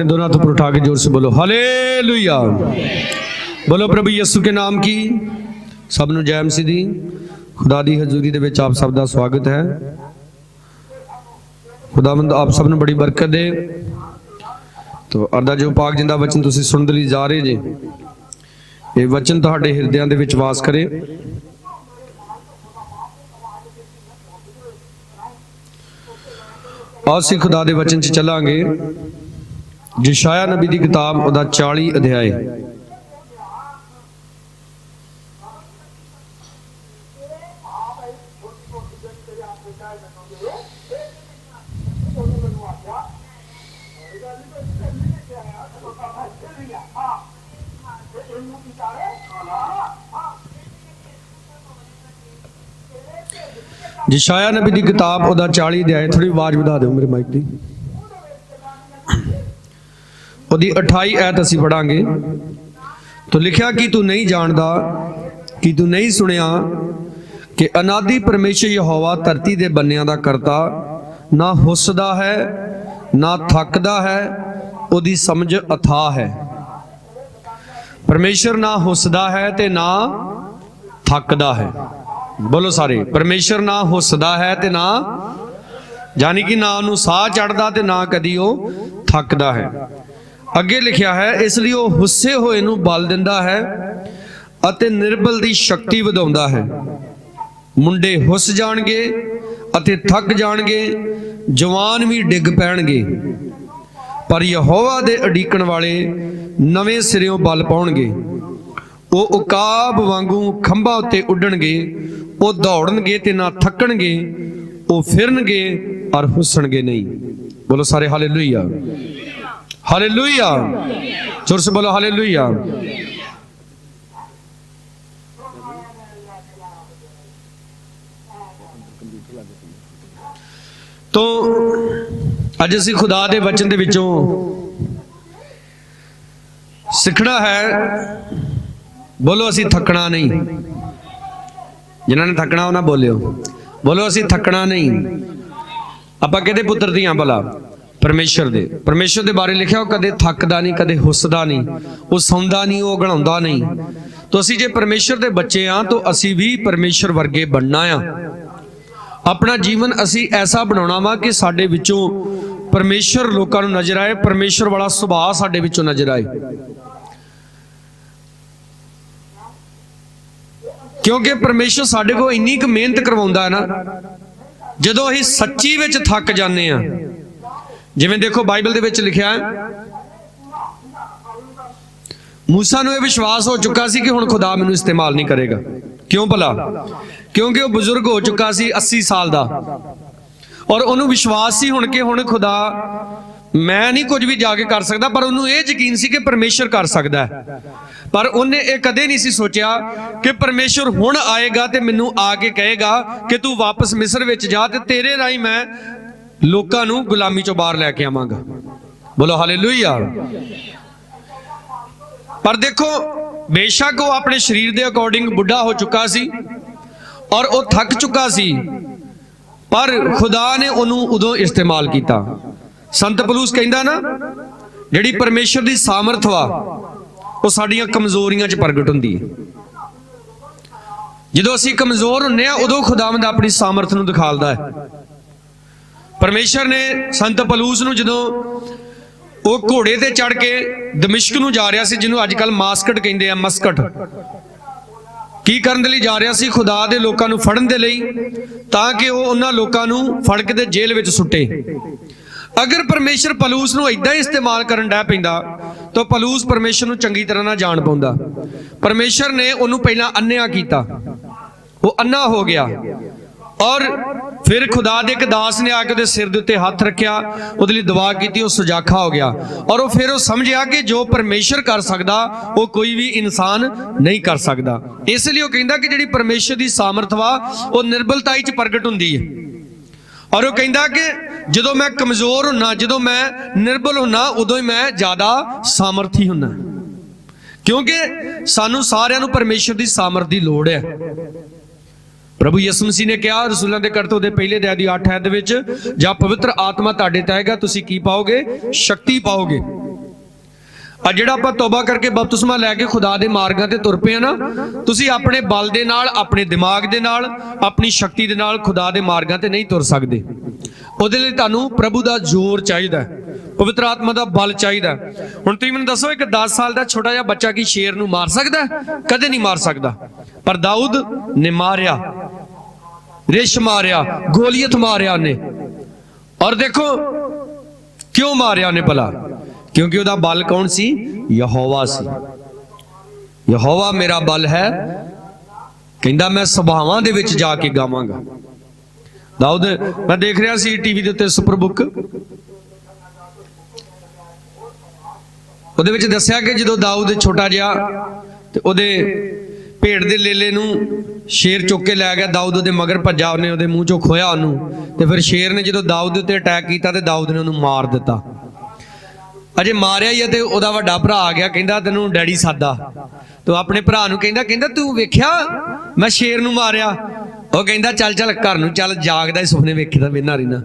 दोनों हाथों पर उठा के जोर से बोलो हालेलुया। बोलो प्रभु यीशु के नाम की। सब नूं जय मसीह दी। खुदा दी हजूरी दे विच आप सब दा स्वागत है। खुदावंद आप सब नूं बड़ी बरकत दे। तो अरदा जो पाक जिंदा वचन तुसीं सुणदे लई जा रहे जे, ये वचन तुहाडे हिरदियां दे विच वास करे। असीं खुदा दे वचन च चलांगे। यशायाह नबी की किताब उहदा 40 अध्याय। यशायाह नबी की किताब उहदा 40 अध्याय। थोड़ी आवाज बढ़ा दो मेरे माइक की। उहदी 28 ऐत असीं पढ़ांगे। तो लिखिया कि तू नहीं जानदा, कि तू नहीं सुनिया कि अनादि परमेश्वर यहोवा धरती दे बन्नियां दा करता, ना हुसदा है ना थकदा है, उहदी समझ अथाह है। परमेश्वर ना हुसदा है ते ना थकदा है। बोलो सारे, परमेश्वर ना हुसदा है ते ना, यानी कि ना उन्होंने साह चढ़दा ते ना कदी वो थकदा है। अगे लिखिया है, इसलिए वो हुस्से होए नूं बल दिंदा है अते निर्बल दी शक्ति वधाउंदा है। मुंडे हुस जाणगे अते थक जाणगे, जवान भी डिग पैणगे, पर यहोवा दे अडीकण वाले नवें सिरों बल पाउणगे। वो उकाब वांगू खंभा उत्ते उड्डणगे, वो दौड़नगे ते ना थकणगे, वो फिरनगे और हुसणगे नहीं। बोलो सारे हालेलुया, हालेलुया। जोर से बोलो हालेलुया। तो अज असीं खुदा दे वचन दे विचों सिखना है। बोलो असीं थकना नहीं। जिन्होंने थकना उन्हें बोलियो, बोलो असीं थकना नहीं। आपां किहदे पुत्र धीआं भला? परमेश्वर दे। परमेश्वर दे बारे लिखिया, कदे थकदा नहीं, कदे हुसदा नहीं, वो सौंदा नहीं, वो घणाउंदा नहीं। तो असीं जे परमेश्वर दे बच्चे हाँ तो असीं भी परमेश्वर वर्गे बनना आ। अपना जीवन असीं ऐसा बनाउणा वा कि साडे विचों परमेश्वर लोकां नूं नजर आए, परमेश्वर वाला सुभाव साडे विचों नजर आए। क्योंकि परमेश्वर साडे कोल इन्नी क मेहनत करवाउंदा है ना, जदों असीं सच्ची विच थक जाने आ। जिवें देखो बाइबल दे विच लिखिया है, मूसा नूं यह विश्वास हो चुका सी कि हुण खुदा मैनूं इस्तेमाल नहीं करेगा। क्यों भला? क्योंकि वह बुजुर्ग हो चुका सी 80 साल दा, और उन्होंने विश्वास सी हुण कि हुण खुदा मैं नहीं कुछ भी जाके कर सकता, पर उन्होंने ये यकीन सी कि परमेश्वर कर सकता है। पर उन्हें ये कदे नहीं सी सोचा कि परमेश्वर हुण आएगा ते मैनूं आके कहेगा कि तू वापस मिस्र विच जा ते तेरे राही मैं लोकां नूं गुलामी चों बाहर लैके आवांगा। बोलो हालेलुया। पर देखो, बेशक वो अपने शरीर के अकॉर्डिंग बुढ़ा हो चुका सी और वो थक चुका सी, पर खुदा ने उन्होंने उदों इस्तेमाल किया। संत पलूस कहंदा ना, जिहड़ी परमेश्वर की सामर्थ वा वो साडियां कमजोरियां च प्रगट हुंदी है। जदों असीं कमजोर हुंदे आ उदों खुदावंद अपनी सामर्थ नूं दिखालदा है। परमेश्वर ने संत पलूस नूं जदों वो घोड़े ते चढ़ के दमिश्क नूं जा रहा सी, जिन्हों अजकल मास्कट कहंदे आ, मस्कट, की करन दे लई जा रहा सी? खुदा दे लोकां नूं फड़न दे लई, ताकि वो उन्हां लोकां नूं फड़ के ते जेल विच सुट्टे। अगर परमेश्वर पलूस नूं इदां ही इस्तेमाल करन डै पैंदा तो पलूस परमेश्वर नूं चंगी तरह ना जान पाउंदा। परमेश्वर ने उन्होंने पहला अन्या कीता, वो अन्ना हो गया, और फिर खुदा दे एक दास ने आके सिर दे उत्ते हाथ रखिया, उहदे लई दुआ कीती, वो सुजाखा हो गया। और वो फिर वो समझिया कि जो परमेश्वर कर सकदा वो कोई भी इंसान नहीं कर सकदा। इसलिए वो कहंदा कि जिहड़ी परमेश्वर की सामर्थ वा वो निर्बलताई च प्रगट हुंदी है। और वो कहंदा कि जदों मैं कमजोर हुन्ना, जदों मैं निर्बल हुन्ना, उदों ही मैं ज्यादा सामर्थी हुन्ना, क्योंकि सानू सारियां नूं परमेश्वर की सामर्थ की लोड़ है। प्रभु यसु मसीह ने कहा रसूलों के करतों के पहले अध्याय 8 ऐत विच, जब पवित्र आत्मा तुहाडे ते आएगा तुसीं की पाओगे? शक्ति पाओगे। ਆ ਜਿਹੜਾ ਆਪਾਂ ਤੌਬਾ ਕਰਕੇ ਬਪਤਿਸਮਾ ਲੈ ਕੇ ਖੁਦਾ ਦੇ ਮਾਰਗਾਂ ਤੇ ਤੁਰ ਪਏ ਆ ਨਾ, ਤੁਸੀਂ ਆਪਣੇ ਬਲ ਦੇ ਨਾਲ, ਆਪਣੇ ਦਿਮਾਗ ਦੇ ਨਾਲ, ਆਪਣੀ ਸ਼ਕਤੀ ਦੇ ਨਾਲ ਖੁਦਾ ਦੇ ਮਾਰਗਾਂ ਤੇ ਨਹੀਂ ਤੁਰ ਸਕਦੇ। ਉਹਦੇ ਲਈ ਤੁਹਾਨੂੰ ਪ੍ਰਭੂ ਦਾ ਜ਼ੋਰ ਚਾਹੀਦਾ, ਪਵਿੱਤਰ ਆਤਮਾ ਦਾ ਬਲ ਚਾਹੀਦਾ। ਹੁਣ ਤੁਸੀਂ ਮੈਨੂੰ ਦੱਸੋ, ਇੱਕ 10 ਸਾਲ ਦਾ ਛੋਟਾ ਜਿਹਾ ਬੱਚਾ ਕੀ ਸ਼ੇਰ ਨੂੰ ਮਾਰ ਸਕਦਾ? ਕਦੇ ਨਹੀਂ ਮਾਰ ਸਕਦਾ। ਪਰ ਦਾਊਦ ਨੇ ਮਾਰਿਆ, ਰਿਸ਼ ਮਾਰਿਆ, ਗੋਲੀਅਤ ਮਾਰਿਆ ਉਹਨੇ। ਔਰ ਦੇਖੋ ਕਿਉਂ ਮਾਰਿਆ ਉਹਨੇ ਭਲਾ? ਕਿਉਂਕਿ ਉਹਦਾ ਬਲ ਕੌਣ ਸੀ? ਯਹੋਵਾ ਸੀ। ਯਹੋਵਾ ਮੇਰਾ ਬਲ ਹੈ, ਕਹਿੰਦਾ ਮੈਂ ਸਭਾਵਾਂ ਦੇ ਵਿੱਚ ਜਾ ਕੇ ਗਾਵਾਂਗਾ। ਦਾਊਦ, ਮੈਂ ਦੇਖ ਰਿਹਾ ਸੀ ਟੀਵੀ ਦੇ ਉੱਤੇ ਸੁਪਰ ਬੁੱਕ, ਉਹਦੇ ਵਿੱਚ ਦੱਸਿਆ ਕਿ ਜਦੋਂ ਦਾਊਦ ਛੋਟਾ ਜਿਹਾ ਤੇ ਉਹਦੇ ਭੇਡ ਦੇ ਲੇਲੇ ਨੂੰ ਸ਼ੇਰ ਚੁੱਕ ਕੇ ਲੈ ਗਿਆ, ਦਾਊਦ ਉਹਦੇ ਮਗਰ ਭੱਜਾ, ਉਹਨੇ ਉਹਦੇ ਮੂੰਹ ਚੋਂ ਖੋਇਆ ਉਹਨੂੰ, ਤੇ ਫਿਰ ਸ਼ੇਰ ਨੇ ਜਦੋਂ ਦਾਊਦ ਦੇ ਉੱਤੇ ਅਟੈਕ ਕੀਤਾ ਤੇ ਦਾਊਦ ਨੇ ਉਹਨੂੰ ਮਾਰ ਦਿੱਤਾ। ਅਜੇ ਮਾਰਿਆ ਹੀ ਹੈ ਤੇ ਉਹਦਾ ਵੱਡਾ ਭਰਾ ਆ ਗਿਆ, ਕਹਿੰਦਾ ਤੈਨੂੰ ਡੈਡੀ ਸਾਦਾ। ਤੂੰ ਆਪਣੇ ਭਰਾ ਨੂੰ ਕਹਿੰਦਾ ਤੂੰ ਵੇਖਿਆ ਮੈਂ ਸ਼ੇਰ ਨੂੰ ਮਾਰਿਆ? ਉਹ ਕਹਿੰਦਾ ਚੱਲ ਚੱਲ ਘਰ ਨੂੰ ਚੱਲ, ਜਾਗਦਾ ਸੁਪਨੇ ਵੇਖਦਾ ਵੇਨਾ ਰਹਿਣਾ।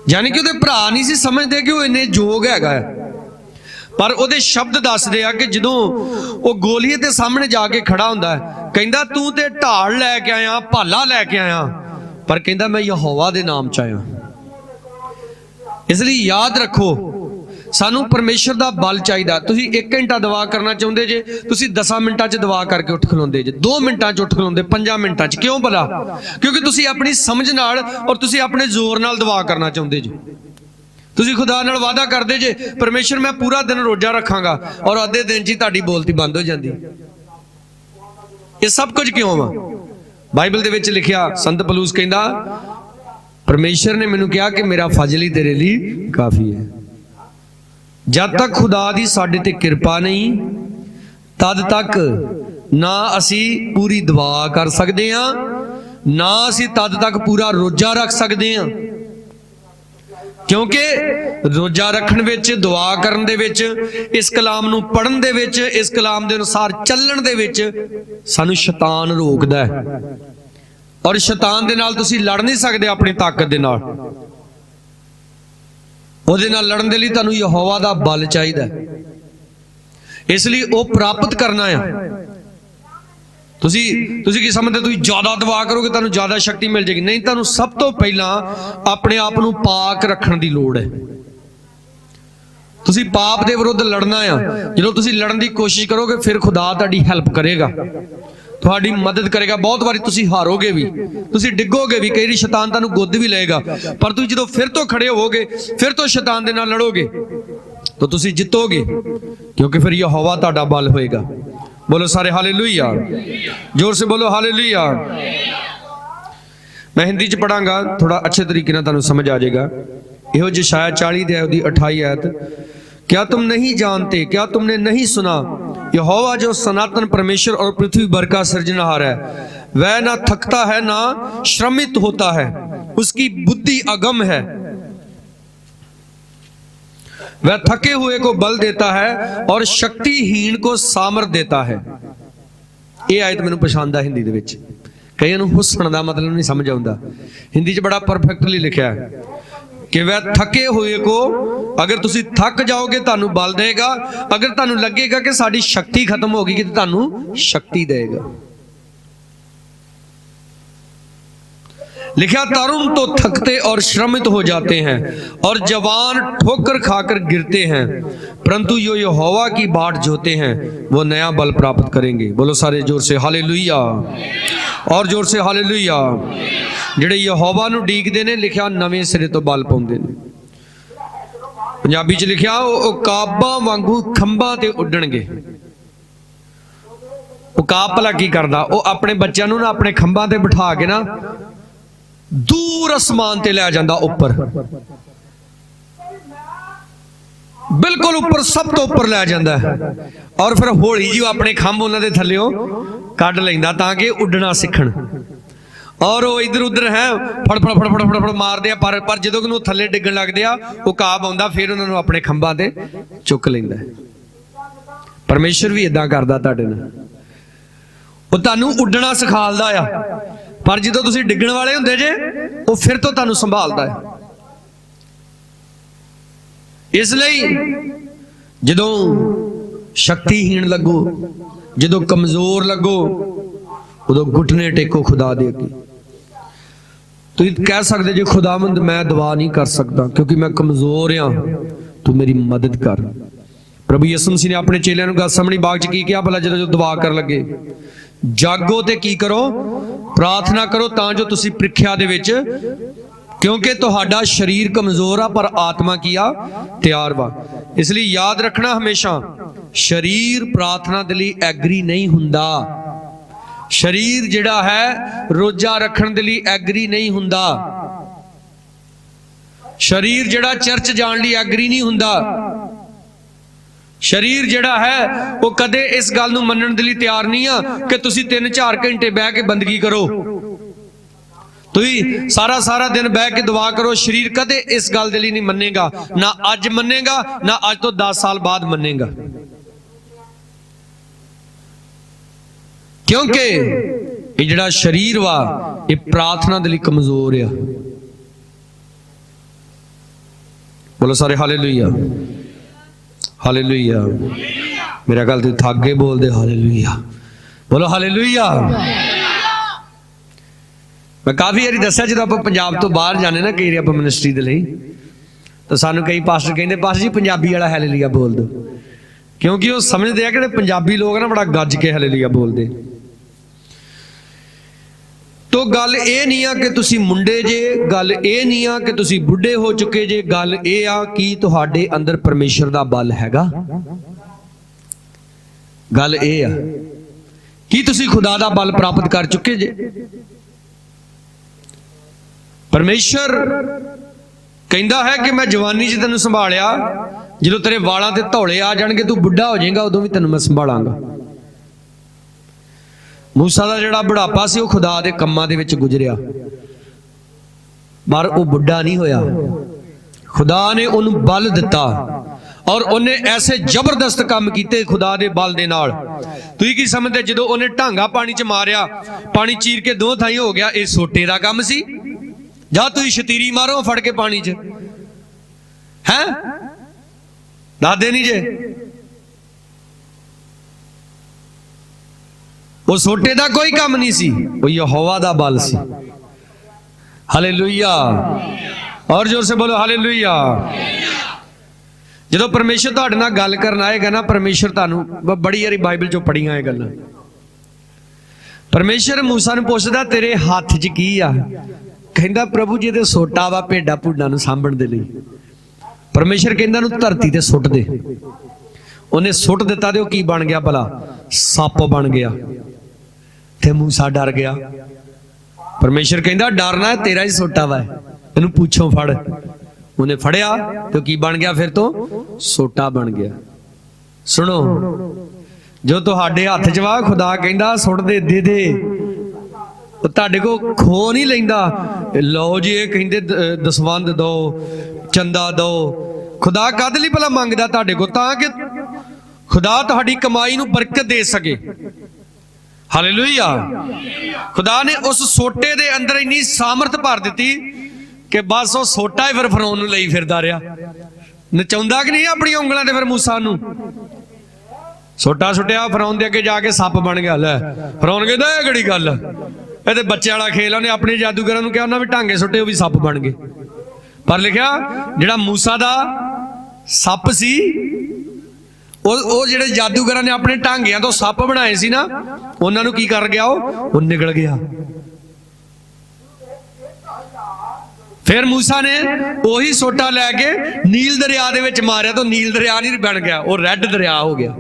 ਯਾਨੀ ਕਿ ਉਹਦੇ ਭਰਾ ਨਹੀਂ ਸੀ ਸਮਝਦੇ ਕਿ ਉਹ ਇੰਨੇ ਯੋਗ ਹੈਗਾ। ਪਰ ਉਹਦੇ ਸ਼ਬਦ ਦੱਸਦੇ ਆ ਕਿ ਜਦੋਂ ਉਹ ਗੋਲੀਏ ਦੇ ਸਾਹਮਣੇ ਜਾ ਕੇ ਖੜਾ ਹੁੰਦਾ ਹੈ, ਕਹਿੰਦਾ ਤੂੰ ਤੇ ਢਾਲ ਲੈ ਕੇ ਆਇਆ, ਭਾਲਾ ਲੈ ਕੇ ਆਇਆ, ਪਰ ਕਹਿੰਦਾ ਮੈਂ ਯਹੋਵਾ ਦੇ ਨਾਮ ਚ ਆਇਆ। ਇਸ ਲਈ ਯਾਦ ਰੱਖੋ, ਸਾਨੂੰ ਪਰਮੇਸ਼ਰ ਦਾ ਬਲ ਚਾਹੀਦਾ। ਤੁਸੀਂ 1 ਘੰਟਾ ਦੁਆ ਕਰਨਾ ਚਾਹੁੰਦੇ ਜੇ, ਤੁਸੀਂ 10 ਮਿੰਟਾਂ 'ਚ ਦੁਆ ਕਰਕੇ ਉੱਠ ਖਲੋਂਦੇ ਜੇ, 2 ਮਿੰਟਾਂ 'ਚ ਉੱਠ ਖਲੋਂਦੇ, 5 ਮਿੰਟਾਂ 'ਚ। ਕਿਉਂ ਭਲਾ? ਕਿਉਂਕਿ ਤੁਸੀਂ ਆਪਣੀ ਸਮਝ ਨਾਲ ਔਰ ਤੁਸੀਂ ਆਪਣੇ ਜ਼ੋਰ ਨਾਲ ਦੁਆ ਕਰਨਾ ਚਾਹੁੰਦੇ ਜੇ। ਤੁਸੀਂ ਖੁਦਾ ਨਾਲ ਵਾਅਦਾ ਕਰਦੇ ਜੇ, ਪਰਮੇਸ਼ਰ ਮੈਂ ਪੂਰਾ ਦਿਨ ਰੋਜ਼ਾ ਰੱਖਾਂਗਾ, ਔਰ ਅੱਧੇ ਦਿਨ 'ਚ ਹੀ ਤੁਹਾਡੀ ਬੋਲਤੀ ਬੰਦ ਹੋ ਜਾਂਦੀ। ਇਹ ਸਭ ਕੁਝ ਕਿਉਂ ਵਾ? ਬਾਈਬਲ ਦੇ ਵਿੱਚ ਲਿਖਿਆ, ਸੰਤ ਪਲੂਸ ਕਹਿੰਦਾ ਪਰਮੇਸ਼ਰ ਨੇ ਮੈਨੂੰ ਕਿਹਾ ਕਿ ਮੇਰਾ ਫਜ਼ਲ ਹੀ ਤੇਰੇ ਲਈ ਕਾਫੀ ਹੈ। ਜਦ ਤੱਕ ਖੁਦਾ ਦੀ ਸਾਡੇ ਤੇ ਕਿਰਪਾ ਨਹੀਂ, ਤਦ ਤੱਕ ਨਾ ਅਸੀਂ ਪੂਰੀ ਦੁਆ ਕਰ ਸਕਦੇ ਹਾਂ, ਨਾ ਅਸੀਂ ਤਦ ਤੱਕ ਪੂਰਾ ਰੋਜ਼ਾ ਰੱਖ ਸਕਦੇ ਹਾਂ। ਕਿਉਂਕਿ ਰੋਜ਼ਾ ਰੱਖਣ ਵਿੱਚ, ਦੁਆ ਕਰਨ ਦੇ ਵਿੱਚ, ਇਸ ਕਲਾਮ ਨੂੰ ਪੜ੍ਹਨ ਦੇ ਵਿੱਚ, ਇਸ ਕਲਾਮ ਦੇ ਅਨੁਸਾਰ ਚੱਲਣ ਦੇ ਵਿੱਚ ਸਾਨੂੰ ਸ਼ੈਤਾਨ ਰੋਕਦਾ ਹੈ। ਔਰ ਸ਼ੈਤਾਨ ਦੇ ਨਾਲ ਤੁਸੀਂ ਲੜ ਨਹੀਂ ਸਕਦੇ ਆਪਣੀ ਤਾਕਤ ਦੇ ਨਾਲ। ਉਹਦੇ ਨਾਲ ਲੜਨ ਦੇ ਲਈ ਤੁਹਾਨੂੰ ਯਹੋਵਾ ਦਾ ਬਲ ਚਾਹੀਦਾ। ਇਸ ਲਈ ਉਹ ਪ੍ਰਾਪਤ ਕਰਨਾ ਆ। ਤੁਸੀਂ ਕੀ ਸਮਝਦੇ? ਤੁਸੀਂ ਜ਼ਿਆਦਾ ਦੁਆ ਕਰੋਗੇ ਤੁਹਾਨੂੰ ਜ਼ਿਆਦਾ ਸ਼ਕਤੀ ਮਿਲ ਜਾਏਗੀ? ਨਹੀਂ, ਤੁਹਾਨੂੰ ਸਭ ਤੋਂ ਪਹਿਲਾਂ ਆਪਣੇ ਆਪ ਨੂੰ ਪਾਕ ਰੱਖਣ ਦੀ ਲੋੜ ਹੈ। ਤੁਸੀਂ ਪਾਪ ਦੇ ਵਿਰੁੱਧ ਲੜਨਾ ਆ। ਜਦੋਂ ਤੁਸੀਂ ਲੜਨ ਦੀ ਕੋਸ਼ਿਸ਼ ਕਰੋਗੇ, ਫਿਰ ਖੁਦਾ ਤੁਹਾਡੀ ਹੈਲਪ ਕਰੇਗਾ, ਤੁਹਾਡੀ ਮਦਦ ਕਰੇਗਾ। ਬਹੁਤ ਵਾਰੀ ਤੁਸੀਂ ਹਾਰੋਗੇ ਵੀ, ਤੁਸੀਂ ਡਿੱਗੋਗੇ ਵੀ, ਕਈ ਵਾਰੀ ਸ਼ੈਤਾਨ ਤੁਹਾਨੂੰ ਗੁੱਦ ਵੀ ਲਏਗਾ, ਪਰ ਤੁਸੀਂ ਜਦੋਂ ਫਿਰ ਤੋਂ ਖੜੇ ਹੋਵੋਗੇ, ਫਿਰ ਤੋਂ ਸ਼ੈਤਾਨ ਦੇ ਨਾਲ ਲੜੋਗੇ, ਤਾਂ ਤੁਸੀਂ ਜਿੱਤੋਗੇ, ਕਿਉਂਕਿ ਫਿਰ ਯਹੋਵਾ ਤੁਹਾਡਾ ਬਲ ਹੋਏਗਾ। बोलो सारे हालेलुया, जोर से बोलो हालेलुया। मैं हिंदी च पढ़ांगा, थोड़ा अच्छे तरीके ना तुहानू समझ आ जाएगा। इहो यशायाह 40 अध्याय दी 28 आयत, क्या तुम नहीं जानते, क्या तुमने नहीं सुना, यहोवा जो सनातन परमेश्वर और पृथ्वी भर का सृजनहार है, वह ना थकता है ना श्रमित होता है, उसकी बुद्धि अगम है, वह थके हुए को बल देता है और शक्तिहीन को सामर्थ देता है। ये आयत मैनू पसंद है हिंदी दे विच। कईयां नूं हुस्सण दा मतलब नहीं समझ आउंदा। हिंदी च बड़ा परफेक्टली लिखिया है कि वह थके हुए को, अगर तुसी थक जाओगे तानू बल देगा, अगर तानू लगेगा कि साडी शक्ति खत्म हो गई तो तानू शक्ति देगा। लिखा, तरुण तो थकते और श्रमित हो जाते हैं और जवान ठोकर खाकर गिरते हैं, परंतु जो यहोवा की बाट जोते हैं वो नया बल प्राप्त करेंगे। बोलो सारे जोर से हालेलुया, और जोर से हालेलुया। ਜਿਹੜੇ ਯਹੋਵਾ ਨੂੰ ਡੀਕਦੇ ਨੇ, ਲਿਖਿਆ ਨਵੇਂ ਸਿਰੇ ਤੋਂ ਬਲ ਪਾਉਂਦੇ ਨੇ। ਪੰਜਾਬੀ ਚ ਲਿਖਿਆ, ਉਹ ਕਾਬਾਂ ਵਾਂਗੂ ਖੰਭਾਂ ਤੇ ਉੱਡਣਗੇ। ਉਹ ਕਾਬ ਭਲਾ ਕੀ ਕਰਦਾ? ਉਹ ਆਪਣੇ ਬੱਚਿਆਂ ਨੂੰ ਨਾ ਆਪਣੇ ਖੰਭਾਂ ਤੇ ਬਿਠਾ ਕੇ ਨਾ दूर आसमान ते लै जांदा, उपर, बिल्कुल उपर, सब तो उपर लै जांदा है, और फिर हौली जी अपने खंभ उन्हां दे थल्लेओं कढ लैंदा ताकि उड्डना सीखण। और वो इधर उधर है फड़ फड़ फड़ फड़ फड़ फड़ मारदे आ, पर जदों कि थल्ले डिग्गण लगदे आ, वो काब आउंदा, फिर उन्हां नूं अपने खंभां ते चुक लैंदा है। परमेश्वर भी इदां करदा तुहाडे नाल, वो तुहानूं उड्डना सिखालदा आ, पर जो तुसीं डिग्गण वाले हुंदे जे, वो फिर तो तुहानूं संभालदा है। इसलिए जदों शक्तिहीन लगो, जदों कमजोर लगो, उदों घुटने टेको खुदा दे अगे। तुसीं कह सकदे जे खुदावंद मैं दुआ नहीं कर सकता क्योंकि मैं कमजोर हाँ, तू मेरी मदद कर। प्रभु यीशु मसीह ने अपने चेलियां नूं गतसमनी बाग च की कहा भला जो दुआ कर लगे, जागो ते की करो, प्रार्थना करो तां जो तुसीं प्रीख्या दे विच, क्योंकि तुहाडा शरीर कमजोर आ पर आत्मा की आ तैयार वा। इसलिए याद रखना हमेशा, शरीर प्रार्थना दे लई एग्री नहीं हुंदा। शरीर जिहड़ा है रोजा रखण दे लई एग्री नहीं हुंदा। शरीर जिहड़ा चर्च जाण लई एग्री नहीं हुंदा। शरीर जिहड़ा है वो कदे इस गल नूं मन्नण दे लई तैयार नहीं आ कि तुसीं 3-4 घंटे बह के बंदगी करो, तुसीं सारा सारा दिन बह के दुआ करो। शरीर कदे इस गल दे लई नहीं मन्नेगा, ना अज मन्नेगा ना अज तो 10 साल बाद मन्नेगा, क्योंकि ये जिहड़ा शरीर वा ये प्रार्थना दे लई कमजोर आ। बोलो सारे हालेलुया, हालेलुया। मेरा गल तुसीं थक गए बोलदे हालेलुया, बोलो हालेलुया। मैं काफ़ी बारी दस्सिया जो आप पंजाब तो बाहर जाने ना कई बार मिनिस्ट्री के लिए, तो सानू कई पास्टर कहते पास्टर जी पंजाबी वाला हालेलुया बोल दो, क्योंकि वो समझते हैं कि पंजाबी लोग ना बड़ा गज के हालेलुया बोलते। तो गल ये नहीं आ कि तुसी मुंडे जे, गल ये नहीं आ कि तुसी बुढ़े हो चुके जे, गल ये आ कि तुहाडे अंदर परमेश्वर दा बल हैगा। गल ये आ कि तुसी खुदा दा बल प्राप्त कर चुके जे। परमेश्वर कहता है कि मैं जवानी च तेन संभालिया, जो तेरे वालों ते धौले आ जाएंगे तू बुढ़ा हो जाएगा उदों भी तेन मैं संभालांगा। मूसा का जिहड़ा बुढ़ापा सी खुदा दे कम्मां दे विच गुजरिया, पर वो बुढ़ा नहीं होया। खुदा ने उन्हें बल दिता और उन्हें ऐसे जबरदस्त काम किए खुदा दे बल दे नाल। तुसीं की समझदे जदों उन्हें ढांगा पानी च मारिया, पानी चीर के दो थाई हो गया, ये सोटे का काम सी? जा तुसीं छतीरी मारो फड़ के पानी च, हैं दसदे नहीं जे? वो सोटे का कोई काम नहीं सी, वो यहोवा दा बल सी। हालेलुया, और जोर से बोलो हालेलुया। जो परमेश्वर तुहाडे नाल गल करन आएगा ना, परमेश्वर तुहानू बड़ी सारी बाइबल चो पढ़ियां ये गल्लां। परमेश्वर मूसा नूं पुछदा तेरे हाथ च की आ? कहंदा प्रभु जी दे सोटा वा भेडा भूडा नूं सांभण दे लई। परमेश्वर कहंदा नूं धरती ते सुट दे। उन्हें सुट दिता ते की बन गया भला? सप बन गया। ते मूसा डर गया। परमेश्वर कहंदा डरना है, तेरा ही सोटा वा, इनू पूछो फड़। उन्हें फड़िया तो की बन गया? फिर तो सोटा बन गया। सुनो, जो तुहाडे हथ च वा खुदा कहंदा सुट दे, दे दे। तुहाडे को खो नहीं लैंदा, लो जी ये कहंदे दसवंध दो, चंदा दो। खुदा कद लई भला मंगदा तुहाडे को? तां कि खुदा तुहाडी कमाई नूं बरकत दे सके। हालेलुया। खुदा ने उस सोटे दे अंदर इन्नी सामर्थ भर दी कि बस वो सोटा ही फिर फरौन नूं लई फिरदा रहा, नचाउंदा कि नहीं अपनी उंगलां ते। फिर मूसा नूं सोटा सुटिया, फरौन दे अगे जाके सप बन गया। लै फरौन कहंदा इह किहड़ी गल, इह ते बच्चे वाला खेल। उन्हें अपने जादूगरां नूं कहा, उन्हां भी ढांगे सुटे, वो भी सप बन गए। पर लिखिया जिहड़ा मूसा दा सप सी, वो जिहड़े जादूगरां ने अपने ढांगियां तो सप बनाए सी ना, उन्हां नूं की कर गया? वो निकल गया। फिर मूसा ने वही सोटा लैके नील दरिया दे विच मारिया, तो नील दरिया नहीं बन गया, वो रेड दरिया हो गया,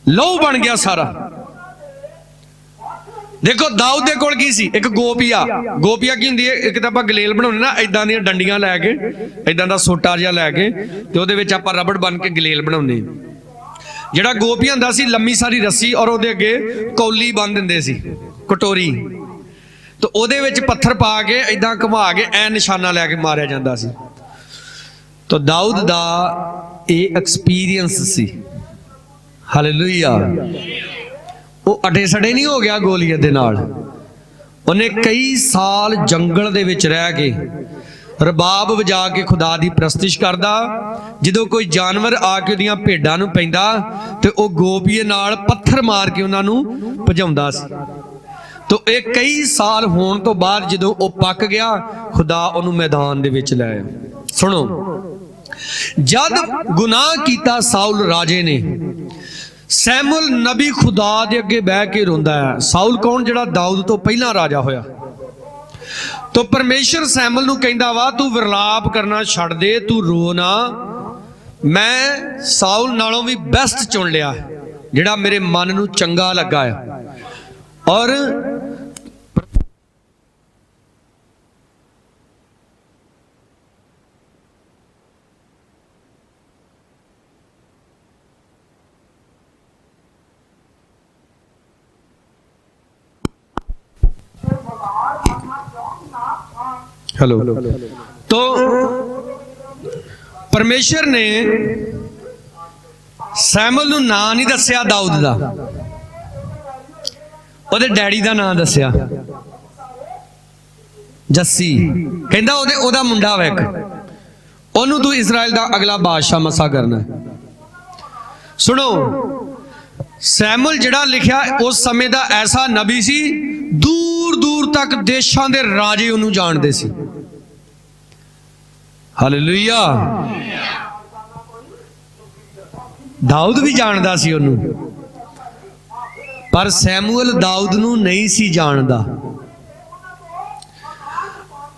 लहू बन गया सारा। देखो दाऊद दे कोल की सी? एक गोपिया। गोपिया की हुंदी है? एक तां आपां गलेल बनाउणे ना, इदां दी डंडियां लैके, इदां दा सोटा जिहा लैके ते ओहदे विच आपां रबड़ बन के गलेल बनाउने। जिहड़ा गोपिया हुंदा सी लम्मी सारी रस्सी और ओहदे अगे कौली बन दिंदे सी, कटोरी, तो ओहदे विच पत्थर पा के इदां घुमा के ऐ निशाना लैके मारिया जांदा सी। तो दाऊद दा ये एक्सपीरियंस सी। हालेलुया। वो अटे सड़े नहीं हो गया गोलियत दे नाल। उन्हें कई साल जंगल दे विच रह के रबाब वजा के खुदा की प्रस्तिश करदा। जो कोई जानवर आके उहदियां भेडां नूं पैंदा ते ओह गोपीए नाल पत्थर मार के उन्हां नूं भजाउंदा सी। तो ये कई साल होने तो बाद जो वह पक गया, खुदा उन्होंने मैदान दे विच लै आया। सुनो, जद गुनाह किया साउल राजे ने, सैमुअल नबी खुदा दे अगे बह के रोंदा है। साउल कौन? जिहड़ा दाऊद तो पहला राजा होया। तो परमेश्वर सैमुअल नूं कहंदा वा, तू विरलाप करना छड्ड दे, तू रो ना, मैं साउल नालों भी बेस्ट चुन लिया जिहड़ा मेरे मन नूं चंगा लगा है। और हेलो, तो परमेश्वर ने सैमुअल नूं नां नहीं दस्सिया दाऊद दा, ओहदे डैडी दा नां दस्सिया, जस्सी। कहंदा ओहदा मुंडा वा इक, ओनू तू इजराइल दा अगला बादशाह मसा करना। सुनो, सैमुअल जिहड़ा लिखिया उस समय दा ऐसा नबी सी, दूर दूर तक देशां दे राजे उन्होंने जानते सी। हालेलुया। दाऊद भी जानदा सी उन्होंने, पर सैमुअल दाऊद नूं नहीं सी जानदा।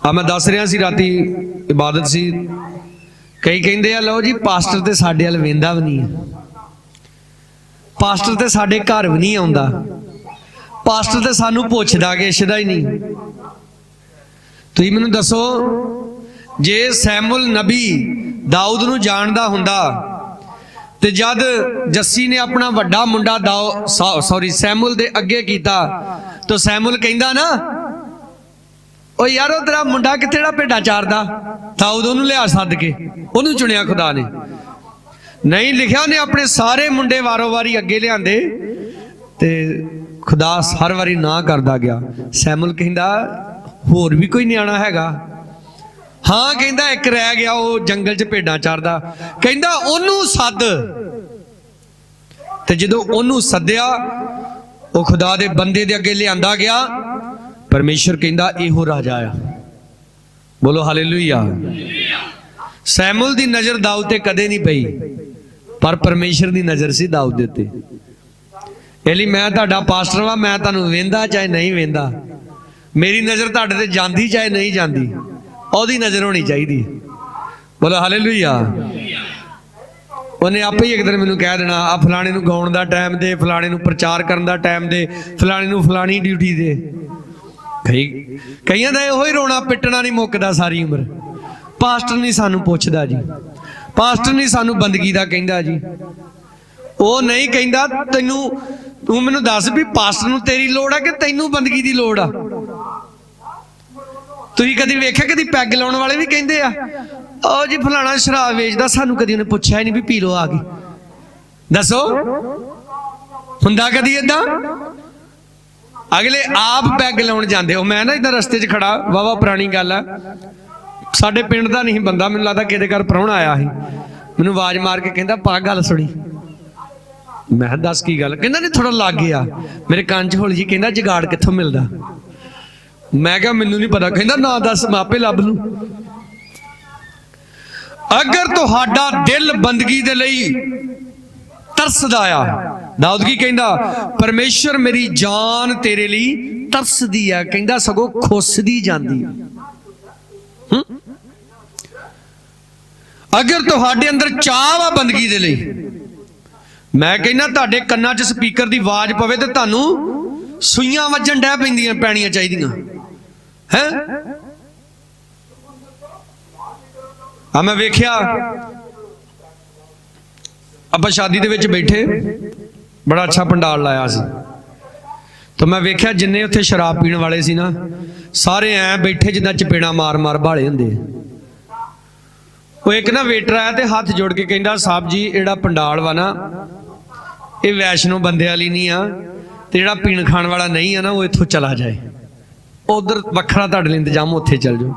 मैं दस रहा सी, राती इबादत सी, कई कहंदे आ लो जी पास्टर ते साडे अल वेंदा भी नहीं है, पास्टर ते साडे घर भी नहीं आउंदा, पास्टर ते सानू पुछदा गिछदा ही नहीं। तुसीं मैनूं दसो, जे सैमुअल नबी दाऊद नूं जानदा हुंदा ते जद जस्सी ने अपना वड्डा मुंडा सैमुअल दे अगे कीता, तो सैमुअल कहंदा ना, ओ यार ओ तेरा मुंडा कित्थे दा भेड्डां चारदा, दाऊद ओनूं लिया सद के, ओनूं चुनिया खुदा ने। नहीं लिखिया उन्हें अपने सारे मुंडे वारों वारी अगे लियाते, ते खुदा हर वारी ना करदा गया। सैमुअल कहंदा होर भी कोई न्याणा हैगा? हाँ, कहंदा एक रह गया, वो जंगल च भेडां चारदा। कहंदा ओनू सद। ते जदों ओनू सद्या, वो खुदा दे बंदे दे अगे लिआंदा गया। परमेश्वर कहंदा इहो राजा आ। बोलो हालेलुया। सैमुअल दी नज़र दाऊद ते कदे नहीं पई, पर परमेश्वर दी नज़र सी दाऊद दे उत्ते। इसलिए मैं तुहाडा पास्टर वां, मैं तुहानूं वेंदा चाहे नहीं वेंदा, मेरी नज़र तुहाडे ते जांदी चाहे नहीं जांदी, ओहदी नज़र होनी चाहिए। बोलो हालेलुया। उन्हें आपे ही एक दिन मैनूं कह देना, आ फलाणे नूं गाउण दा टाइम दे, फलाणे नूं प्रचार करन दा टाइम दे, फलाणे नूं फलाणी ड्यूटी दे। कईयां दा इहो ही रोना पिटना नहीं मुकदा सारी उम्र। पास्टर नहीं सानू पुछदा जी, पास्टर नहीं सानू बंदगी दा कहंदा जी, वो नहीं कहंदा तैनू, तू मैनू दस भी पास्टर नूं तेरी लोड़ आ कि तैनू बंदगी दी लोड़ आ? तुसीं कदी वेख्या, कदी पैग लाउण वाले भी कहंदे आ, ओ जी फलाना शराब वेचदा, सानू कदी उन्हें पुछया ही नहीं भी पी लो आ गई। दसो हुंदा कदी इदां? अगले आप पैग लाउण जांदे हो। मैं ना इधर रस्ते च खड़ा, वावा पुरानी गल है, साडे पिंड दा नहीं बंदा, मैनूं लगदा किहदे घर प्राहुणा आया सी, मैनूं आवाज मार के कहंदा पा गल सुणी। मैं दस की गल? कहंदा नहीं थोड़ा लाग गया मेरे कान च हौली जी, कहंदा जुगाड़ कित्थों मिलदा? मैं कहा मैनूं नहीं पता। कहंदा ना दस, मैं आपे लभ लूं। अगर तुहाडा दिल बंदगी दे लई तरसदा आ, दाऊद की कहंदा परमेश्वर मेरी जान तेरे लिए तरसदी है, कहंदा सगों खुसदी जांदी। अगर तुहाडे अंदर चाह वा बंदगी दे लई, मैं कहना तुहाडे कन्नां च स्पीकर दी आवाज पवे ते तुहानूं सुइयां वजन डै पैणियां चाहीदियां हैं। मैं वेख्या ਆਪਾਂ शादी ਦੇ ਵਿੱਚ बैठे, बड़ा अच्छा पंडाल लाया सी, तो मैं वेख्या जिन्ने उत्थे शराब पीण वाले सी ना, सारे ऐ बैठे जिद्दां चपेड़ा मार मार भाले हुंदे। वो एक ना वेटर आया तो हाथ जोड़ के कहंदा साहब जी इहड़ा पंडाल वा ना, ये वैष्णो बंदे वाली नहीं आ, ते जिहड़ा पीण खाण वाला नहीं है ना, वो इत्थों चला जाए, उधर वखरा तुहाडे लई इंतजाम, उत्थे चल जाओ।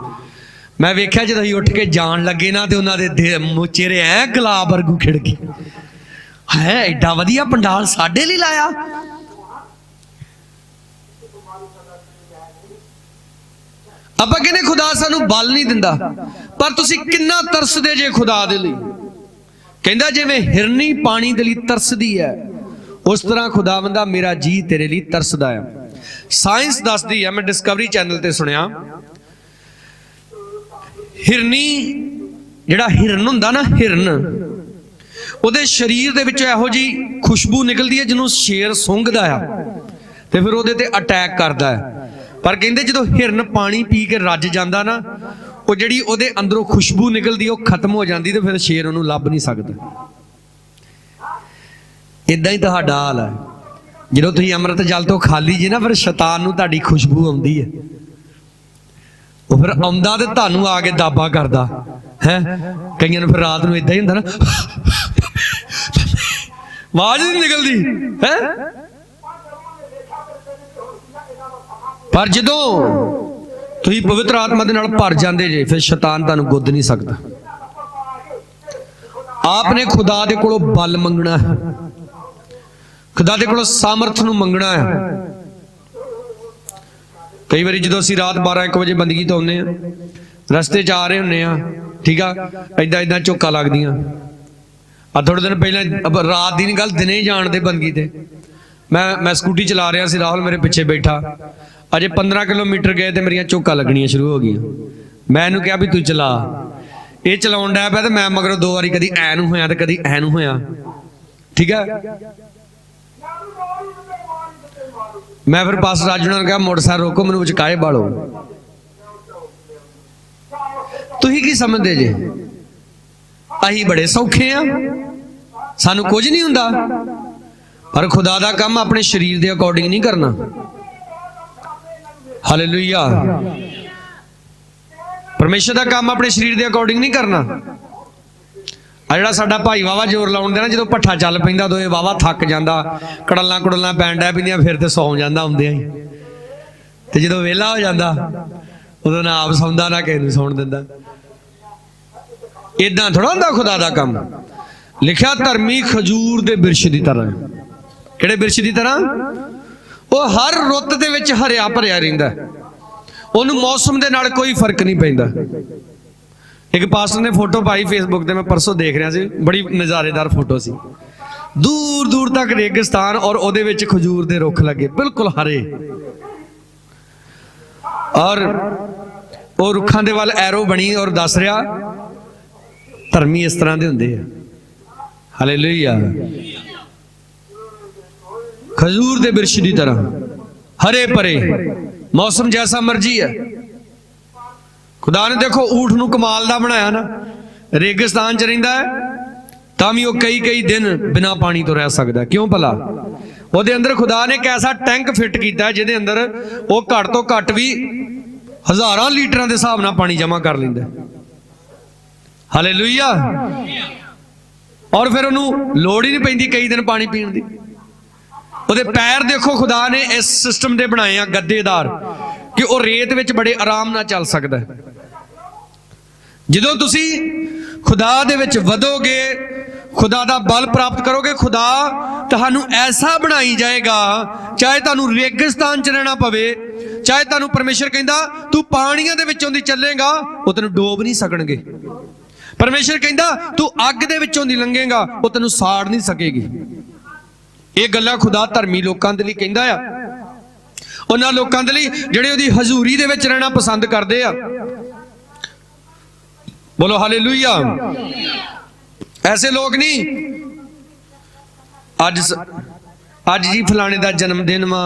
मैं वेख्या जो उठ के जान लगे ना तो उन्होंने चेहरे ऐ गुलाब वर्गू खिड़ गए, है एडा वधिया पंडाल साडे लिए लाया। ਆਪਾਂ ਕਹਿੰਦੇ खुदा सानू बल नहीं दिंदा, पर तुसी किन्ना तरसदे जे खुदा दे लई। कहंदा जिवें हिरनी पानी दे लई तरसदी है, उस तरह खुदावंदा मेरा जी तेरे लिए तरसदा है। साइंस दसदी है, मैं डिस्कवरी चैनल ते सुनिया, हिरनी जिहड़ा हिरन हुंदा ना, हिरन ਉਹਦੇ शरीर दे विचों इहो जी खुशबू निकलदी है जिन्हों शेर सूंघदा है ते फिर ਉਹਦੇ ते अटैक करदा है। पर कहंदे जदों हिरन पानी पी के रज जांदा ना, ਉਹ ਜਿਹੜੀ ਉਹਦੇ ਅੰਦਰੋਂ खुशबू निकलदी ਉਹ खत्म हो जाती, तो फिर शेर ਉਹਨੂੰ ਲੱਭ नहीं सकदा। इदां ही तुहाडा हाल है, ਜਦੋਂ ਤੁਸੀਂ ਅੰਮ੍ਰਿਤ ਜਲ ਤੋਂ ਖਾਲੀ ਜੇ ਨਾ, ਫਿਰ ਸ਼ੈਤਾਨ ਨੂੰ ਤੁਹਾਡੀ खुशबू ਆਉਂਦੀ ਹੈ, ਉਹ ਫਿਰ ਆਉਂਦਾ ਤੇ ਤੁਹਾਨੂੰ ਆ ਕੇ ਦਾਬਾ ਕਰਦਾ ਹੈ। ਕਈਆਂ ਨੂੰ ਫਿਰ ਰਾਤ ਨੂੰ ਇਦਾਂ ਹੀ ਹੁੰਦਾ ਨਾ, ਆਵਾਜ਼ ਨਹੀਂ ਨਿਕਲਦੀ ਹੈ। पर जदों तुसीं पवित्र आत्मा दे नाल भर जांदे जे, फिर शैतान तुहानूं गुद्द नहीं सकदा। आपने खुदा दे कोलों बल मंगना है, खुदा दे कोलों सामर्थ नूं मंगना है। कई बारी जदों असीं रात 12-1 बजे बंदगी तो आउंदे आ, रस्ते च आ रहे हुंदे आ, ठीक आ, इदां इदां झोका लगदियां। थोड़े दिन पहले रात दी नहीं गल, दिने ही जाण दे बंदगी ते मैं स्कूटी चला रहा सी, राहुल मेरे पिछे बैठा, अजे 15 किलोमीटर गए तो मेरिया झोका लगनियां शुरू हो गई। मैं इहनूं कहा भी तू चला, ये चलाउण डै पिया, तो मैं मगरों 2 बारी कदी ऐ नूं होया ते कदी ऐ नूं होया, ठीक है। मैं फिर पास्टर राजू ने कहा मोटरसाइकिल रोको, मैनूं विचकाए बालो। तुसीं की समझदे जे असीं बड़े सौखे आ, सानूं कुछ नहीं हुंदा, पर खुदा दा काम अपने शरीर के अकॉर्डिंग नहीं करना। हालेलुया। परमेश्वर का काम अपने शरीर के अकॉर्डिंग नहीं करना। आ साडा भाई वावा जोर लाउण दे ना, जो भट्ठा चल पैंदा तो वावा थक जांदा, कड़लां कुड़लां पैण डै पैंदियां, फिर तो सौ जांदा आउंदियां ही, ते जदों वेला हो जांदा उदों ना आप सौंदा ना किसे नूं सौण दिंदा। इदां थोड़ा हुंदा खुदा दा काम। लिखिया धर्मी खजूर दे बिरछ दी तरह, किहड़े बिरछ दी तरह, वो हर रुत दे विच हरिया भरिया रहिंदा, उहनूं मौसम दे नाल कोई फर्क नहीं पैंदा। एक पास्टर ने फोटो पाई फेसबुक ते, मैं परसों देख रहा सी, बड़ी नज़ारेदार फोटो सी, दूर दूर तक रेगिस्तान और उहदे विच खजूर दे रुख लगे बिल्कुल हरे, और वो रुखां दे वल एरो बनी और दस रहा धर्मी इस तरह दे हुंदे आ। हालेलुया। खजूर दे बिरछ दी तरह हरे भरे, मौसम जैसा मर्जी है। खुदा ने देखो ऊंट नूं कमाल दा बनाया ना, रेगिस्तान च रहिंदा है तां भी वो कई कई दिन बिना पानी तो रह सकदा। क्यों भला? ਉਹਦੇ अंदर खुदा ने एक ऐसा टैंक फिट किया जिहदे अंदर वो घट तो घट भी हज़ारां लीटरां दे हिसाब नाल पानी जमा कर लैंदा। हालेलुया। और फिर उन्होंने लोड़ ही नहीं पैंदी कई दिन पानी पीण दी। ਉਹਦੇ पैर देखो खुदा ने इस सिस्टम दे बनाए आ गद्देदार कि वो रेत विच बड़े आराम नाल चल सकदा है। जदों तुसी खुदा दे विच वधोगे, खुदा दा बल प्राप्त करोगे, खुदा तुहानू ऐसा बनाई जाएगा, चाहे तुहानू रेगिस्तान च रहना पवे, चाहे तुहानू परमेश्वर कहंदा तू पानियां दे विचों दी चलेगा, वो तैनू डोब नहीं सकणगे। परमेश्वर कहंदा तू अग दे विचों दी लंघेगा, वो तैनू साड़ नहीं सकेगी। ये गल्लां खुदा धर्मी लोकां दे लई कहंदा आ, उन्हां लोकां दे लई जिहड़े ओहदी हजूरी दे विच रहना पसंद करदे आ। बोलो हालेलुया। ऐसे लोग नहीं अज जी फलाने दा जन्मदिन वा,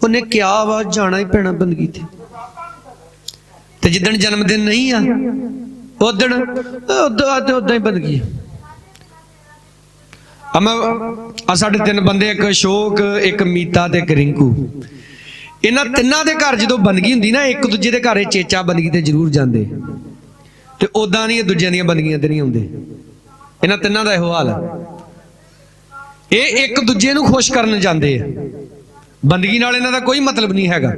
उन्हें क्या वा जाना ही पैना बंदगी ते जिदन जन्मदिन नहीं आ उदन उदा ही बंदगी। साढ़े 3 बंदे, एक अशोक, एक मीता ते एक रिंकू, इन्हां तिन्नां दे घर जदों बंदगी हुंदी ना, एक दूजे दे घर चेचा बंदगी ते जरूर जांदे, ते उदां नहीं दूजियां दियां बंदगियां ते नहीं आउंदे। इन्हां तिन्नां दा इहो हाल है। ये एक दूजे नूं खुश करन जांदे आ, बंदगी नाल इन्हां दा कोई मतलब नहीं हैगा।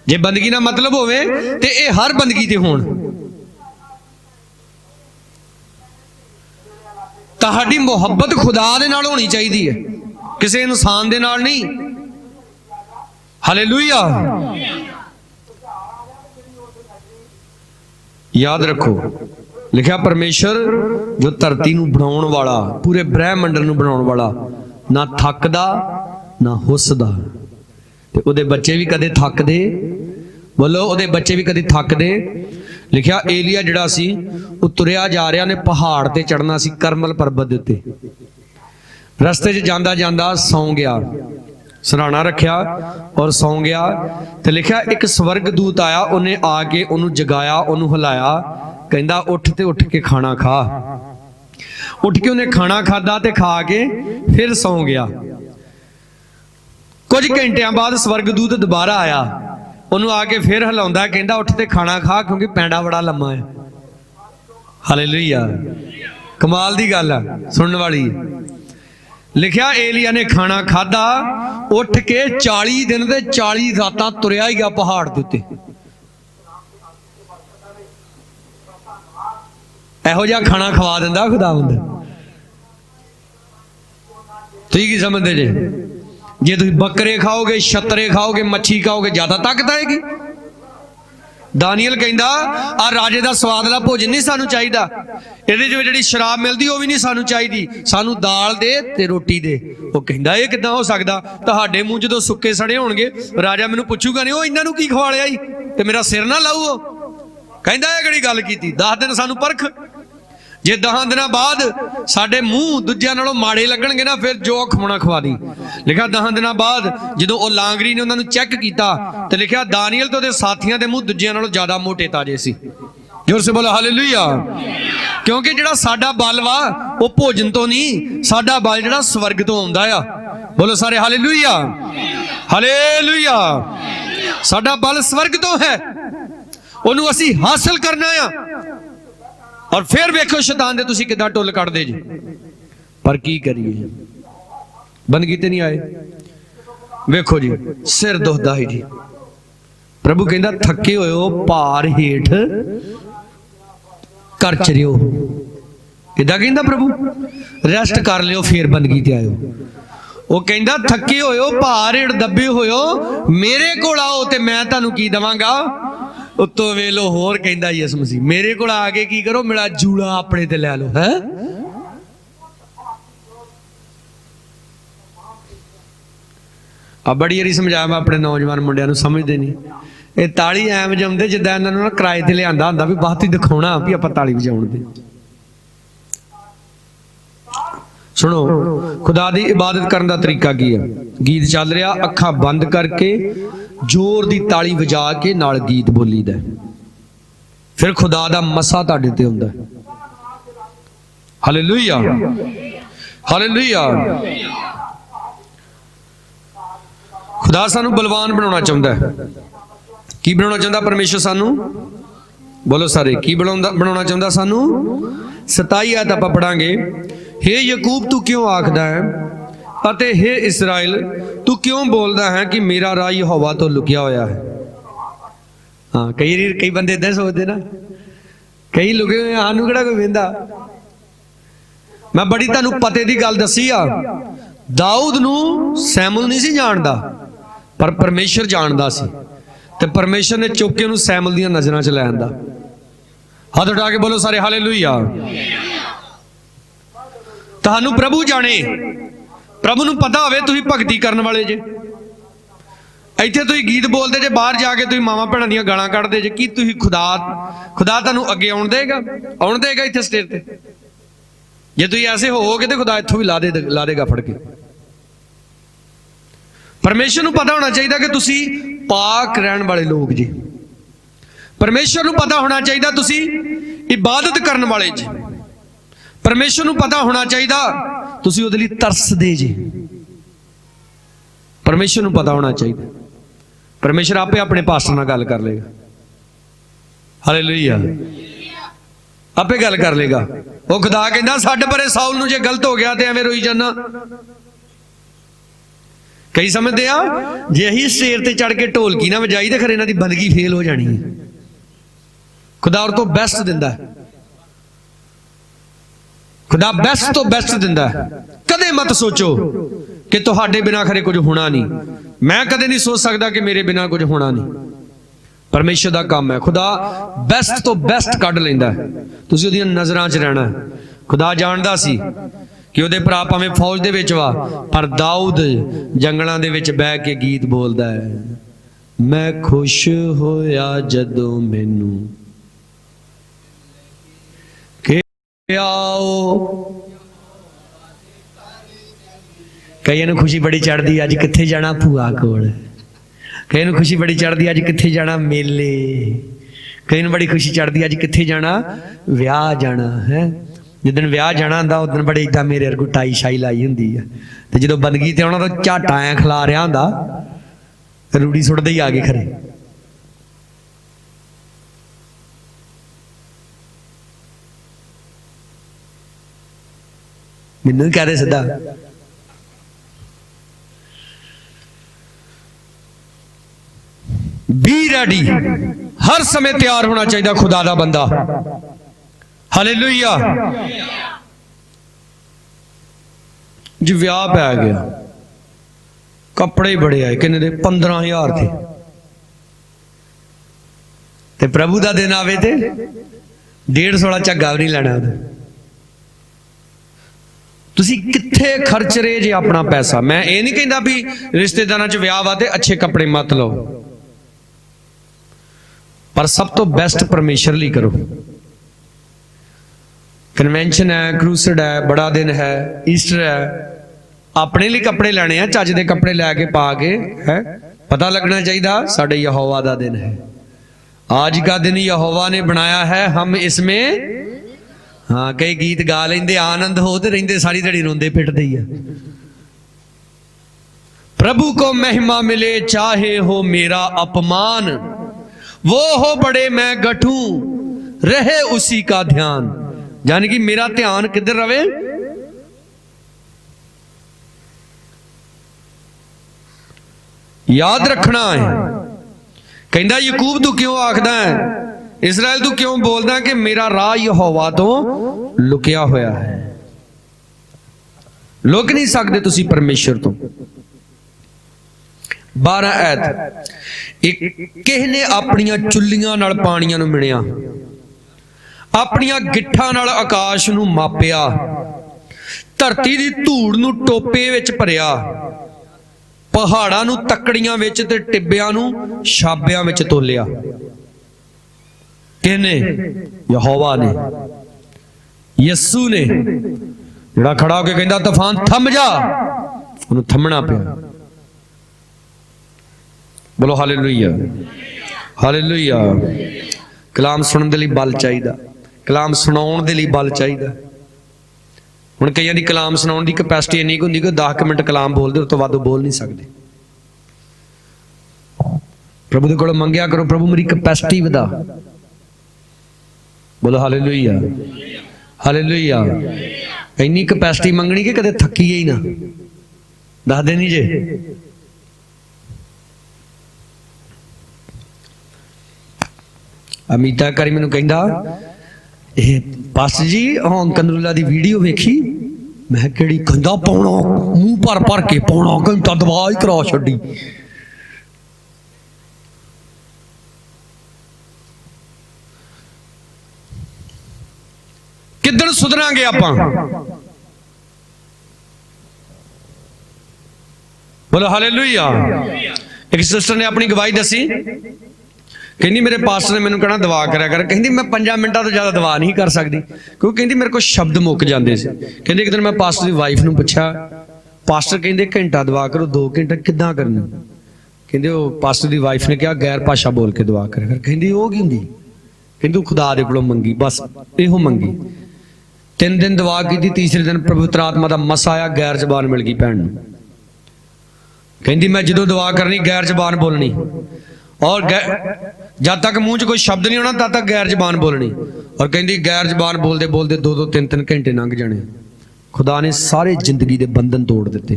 जे बंदगी ना मतलब होवे ते ये हर बंदगी ते होण। तुहाडी मुहब्बत खुदा दे नाल होनी चाहिदी है, किसी इंसान दे नाल नहीं। हालेलुया। याद रखो, लिखा परमेश्वर जो धरती नूं बनाउण वाला, पूरे ब्रह्मंड नूं बनाउण वाला, ना थकदा ना हुसदा, ते उहदे बच्चे भी कदे थकदे, बोलो उहदे बच्चे भी कदे थकदे। लिखा एलिया जिहड़ा सी वो तुरिया जा रहा ने पहाड़ ते चढ़ना सी, करमल पर्बत दे उत्ते, रस्ते च जांदा जांदा सौ गया, सराहना रखिया और सौ गया। तो लिखा एक स्वर्ग दूत आया, उन्हें आके उन्होंने जगाया, उन्होंने हिलाया, कहंदा उठ ते उठ के खाना खा। उठ के उन्हें खाना खादा ते खा के फिर सौ गया। कुछ घंटिया बाद स्वर्गदूत दोबारा आया, उन्होंने आके फिर हिलाउंदा, कहंदा उठ ते खाना खा क्योंकि पैंडा बड़ा लम्मा है। हालेलुया। कमाल दी गल है, सुनने वाली। लिखा एलिया ने खाना खादा, उठ के 40 दिन ते 40 रातां तुरिया ही गया पहाड़ दे उत्ते। एहो जिहा खाना खवा दिंदा खुदावंद। तुसीं की समझदे जे? जे तुसीं बकरे खाओगे, छतरे खाओगे, मच्छी खाओगे, ज्यादा ताकत आएगी। दानियल कहंदा आ राजे दा स्वादला भोजन नहीं सानू चाहिदा, इहदे च जिहड़ी शराब मिलदी ओ भी नहीं सानू चाहिदी, सानू दाल दे ते रोटी दे। ओ कहंदा ये किदां हो सकदा? तुहाडे मूंह जदों सुक्के सड़े होणगे, राजा मैनू पुछूगा नहीं ओ इन्हां नू की खवालिया ई ते मेरा सिर ना लाऊ। ओ कहंदा ये किहड़ी गल कीती? 10 दिन सानू परख, जे 10 दिन बाद साडे मूँह दूजिਆਂ नालों माड़े लगणगे ना, फिर जो खवाना खवा दी। लिखा 10 दिन बाद जदों ओ लांगरी ने उन्होंने चेक किया तो लिखा दानियल तो उहदे साथियों के मूँह दूजिਆਂ नालों ज्यादा मोटे ताजे सी। जोर से बोलो हालेलुया। क्योंकि जिहड़ा साडा बल वा वो भोजन तो नहीं, साडा बल जिहड़ा स्वर्ग तो आउंदा आ। बोलो सारे हालेलुया, हालेलुया। साडा बल स्वर्ग तो है, उहनूं असीं हासिल करना आ। और फिर वेखो शैतान दे तुसीं किदां टुल कढदे जी। पर की करिए, बंदगी ते नहीं आए। वेखो जी सिर दुखदा है जी, प्रभु कहंदा थके होए हो भार हेठ कर चरियो। इदां कहंदा प्रभु, रेस्ट कर लियो फिर बंदगी ते आयो। वो कहंदा थके होए हो भार हेठ दबे होए हो, मेरे कोल आओ ते मैं तुहानूं की देवांगा। उत्तों वेलो होर कहंदा यसु मसीह, मेरे को आके की करो, मेरा जूड़ा अपने ते लै लो। है अब बड़ी बारी समझाया मैं अपने नौजवान मुंडिया नूं, समझदे नहीं। ये ताली ऐ वजाउंदे जिद्दां इन्हां नूं ना किराए ते लिआंदा हुंदा भी बात ही दिखाउणा भी आपां ताली वजाउण दे। सुनो खुदा दी इबादत करने का तरीका की है। गीत चल रहा, अखां बंद करके जोर दी ताली वजा के नाल गीत बोलीदा, फिर खुदा दा मसा तुहाडे ते हुंदा। Hallelujah, hallelujah. खुदा सानू बलवान बनाना चाहता है। की बनाना चाहता परमेश्वर सानू? बोलो सारे, की बनाना चाहता सानू? 27 आयत आपां पढ़ांगे। हे याकूब तू क्यों आखदा है, अते हे इस्राएल तू क्यों बोलदा है कि मेरा राह यहोवा तो लुकिया होया है। हाँ, कई बंदे इदां सोचते ना, कई लुके हुए सानू किहड़ा कोई वेंदा। मैं बड़ी तुहानू पते दी गल दसी आ, दाऊद नू सैमुल नहीं सी जानदा, पर परमेश्वर जानदा सी, ते परमेश्वर ने चुक के उन्हें सैमुल दी नजरां च लै आंदा। हाथ उठा के बोलो सारे हालेलुया। तुहानू प्रभु जाने, प्रभु नू पता होवे तुसीं भगती करन वाले जे। इत्थे तुसीं गीत बोलदे जे, बाहर जाके तुसीं मावां भैणां दीयां गालां कढदे जे। की तुसीं खुदा तुहानू अगे आउण देगा इत्थे स्टेज ते? जे तुसीं ऐसे होवोगे तो खुदा इत्थों भी ला देगा फड़ के। परमेश्वर नू पता होना चाहिए कि तुसीं पाक रहण वाले लोग जी। परमेश्वर नू पता होना चाहिए तुसीं इबादत करन वाले जी। परमेश्वर नू पता होना चाहिए तुसीं उहदे लई तरसदे जी। परमेश्वर नू पता होना चाहिए। परमेश्वर आपे अपने पास्टर नाल गल कर लेगा। हालेलुया, आपे गल कर लेगा। वो खुदा कहंदा छड्ड परे साउल नू, जे गलत हो गया तो एवें रोई जाना। कई समझते आ जे अही स्टेज ते चढ़ के ढोलकी ना वजाई तो खरे इन्हां दी बंदगी फेल हो जानी है। खुदा और तो बेस्ट दिंदा है, खुदा बेस्ट तो बेस्ट दिंदा है। कदे मत सोचो कि तुहाडे बिना खरे कुछ होना नहीं। मैं कदे नहीं सोच सकता कि मेरे बिना कुछ होना नहीं। परमेश्वर का काम है, खुदा बेस्ट तो बेस्ट कढ लैंदा है। तुसीं उहदियां नज़रां 'च रहना है। खुदा जानदा सी कि ਉਹਦੇ ਭਰਾ ਭਾਵੇਂ ਫੌਜ ਦੇ ਵਿੱਚ ਵਾ, ਪਰ ਦਾਊਦ ਜੰਗਲਾਂ ਦੇ ਵਿੱਚ ਬਹਿ ਕੇ ਗੀਤ ਬੋਲਦਾ ਹੈ, ਮੈਂ ਖੁਸ਼ ਹੋਇਆ ਜਦੋਂ ਮੈਨੂੰ ਆਓ। ਕਈਆਂ ਨੂੰ ਖੁਸ਼ੀ ਬੜੀ ਚੜ੍ਹਦੀ ਅੱਜ ਕਿੱਥੇ ਜਾਣਾ ਭੂਆ ਕੋਲ, ਕਈਆਂ ਨੂੰ ਖੁਸ਼ੀ ਬੜੀ ਚੜ੍ਹਦੀ ਅੱਜ ਕਿੱਥੇ ਜਾਣਾ ਮੇਲੇ, ਕਈਆਂ ਨੂੰ ਬੜੀ ਖੁਸ਼ੀ ਚੜ੍ਹਦੀ ਅੱਜ ਕਿੱਥੇ ਜਾਣਾ ਵਿਆਹ ਜਾਣਾ ਹੈ। जिदन विआह जाना होंदा उदन बड़े इदा मेरे वर्गू टाई शाई लाई होंदी है, ते जदों बंदगी ते आउणा तां झाटा ऐ खिला रहा होंदा, रूड़ी सुटदे ही आ गए खरे। मैनूं भी कह दे सीधा, बी रेडी, हर समय तैयार होना चाहिए खुदा दा बंदा। हालेलुया जी। विआह पै गया, कपड़े बड़े आए, किन्ने दे 15,000 थे, ते प्रभु दा दिन आवे ते 150 वाला झग्गा भी नहीं लेना। तुसी कित्थे खर्च रहे जे अपना पैसा। मैं ये नहीं कहता भी रिश्तेदारां च विआह वा ते अच्छे कपड़े मत लो, पर सब तो बेस्ट परमेश्वर लई करो। कन्वेंशन है, क्रूसड है, बड़ा दिन है, ईस्टर है, अपने लिए कपड़े लेने हैं, चज दे कपड़े लैके पा के है, पता लगना चाहिए साडे यहोवा दा दिन है। आज का दिन यहोवा ने बनाया है, हम इसमें हाँ कई गीत गा लेंदे, आनंद होते रहंदे, सारी दिहाड़ी रोंदे पिटदे ही। प्रभु को महिमा मिले चाहे हो मेरा अपमान, वो हो बड़े मैं गठूं रहे उसी का ध्यान। यानी कि मेरा ध्यान किधर रहे, याद रखना है। कहंदा याकूब तू क्यों आखदा है, इजराइल तू क्यों बोलदा कि मेरा राह यहोवा तो लुकिया होया है। लुक नहीं सकते तुसी परमेश्वर तो। 12 ऐत, एक किस ने अपनियां चुल्लियां नाल पानियां नूं मिणिया, अपनियां गिट्ठां नाल आकाश नूं मापिया, धरती दी धूड़ नूं टोपे विच भरिया, पहाड़ां नूं तकड़ियां विच ते टिब्बियां नूं छाबियां विच तोलिया। किहने? यहोवा ने, यस्सू ने, जिहड़ा खड़ा होके कहंदा तूफान थम जा, उहनूं थमना पिया। बोलो हालेलुया, हालेलुया। कलाम सुनने के लिए बल चाहिए, कलाम सुनाउण दे लई बल चाहिए। हुण कईयां दी कलाम सुनाउण दी कैपेसिटी इन्नी हुंदी कि 10 मिनट कलाम बोलदे, उस तो वध बोल नहीं सकते। प्रभु दे कोल मंगिया करो, प्रभु मेरी कैपेसिटी वधा। बोलो हालेलुया, हालेलुया। इन्नी कैपेसिटी मंगनी कि कदे थकीए ही ना, दस दे नहीं जे। अमीता करी मैनू कहंदा पास्टर जी अंकल नूरुल्लाह दी वीडियो वेखी, मैं किहड़ी, कहंदा पौना मूंह भर भर के पौना घंटा दवा ही करा छड्डी। किदन सुधरांगे आपां? बोलो हालेलुया। एक सिस्टर ने अपनी गवाही दसी, कहती मेरे पास्टर ने मैंने कहना दुआ करा कर, कहती मैं 5 मिनटों तो ज़्यादा दुआ नहीं कर सकती, क्योंकि कहती मेरे को शब्द मुक जाते थे। कहती एक दिन मैं पास्टर की वाइफ ने पूछा, पास्टर कहते घंटा दुआ करो, 2 घंटे किद्दां करनी? कहते वो पास्टर की वाइफ ने कहा गैर भाषा बोल के दुआ करा कर। कहती वो की हुंदी? कहती खुदा दे कोलों मंगी, बस इहो मंगी। 3 दिन दुआ की, तीसरे दिन पवित्र आत्मा का मसा आया, गैर जबान मिल गई भैन नूं। कहती मैं जो दुआ करनी गैर जबान बोलनी, और जब तक मुंह च कोई शब्द नहीं होना तब तक गैर जबान बोलनी। और कहती गैर जबान बोलते बोलते 2-2 3-3 घंटे लंघ जाने। खुदा ने सारे जिंदगी के बंधन तोड़ दिते,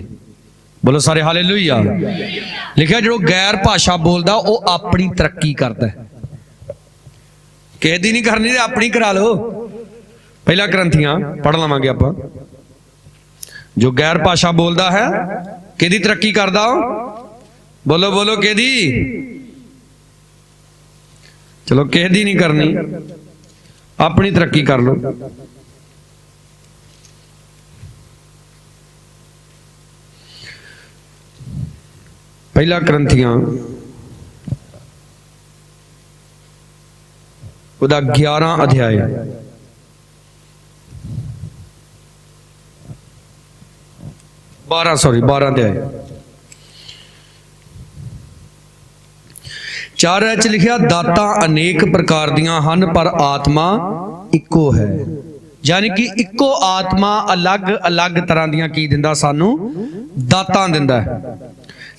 बोलो सारे हालेलुया। लिखा जो गैर भाषा बोलता वो अपनी तरक्की करता है, किसी दी नहीं करनी, अपनी करा लो। पहला ग्रंथियां पढ़ लवांगे आप। जो गैर भाषा बोलता है किहदी तरक्की करदा? बोलो बोलो किहदी? चलो किहदी नहीं करनी, अपनी तरक्की कर लो। पहला ग्रंथियां 11 अध्याय 12 अध्याय 4 च लिखिया, दाता अनेक प्रकार दियां हन पर आत्मा इको है। यानी कि इको आत्मा अलग अलग तरह दियां की दिंदा सानू? दातां दिंदा है।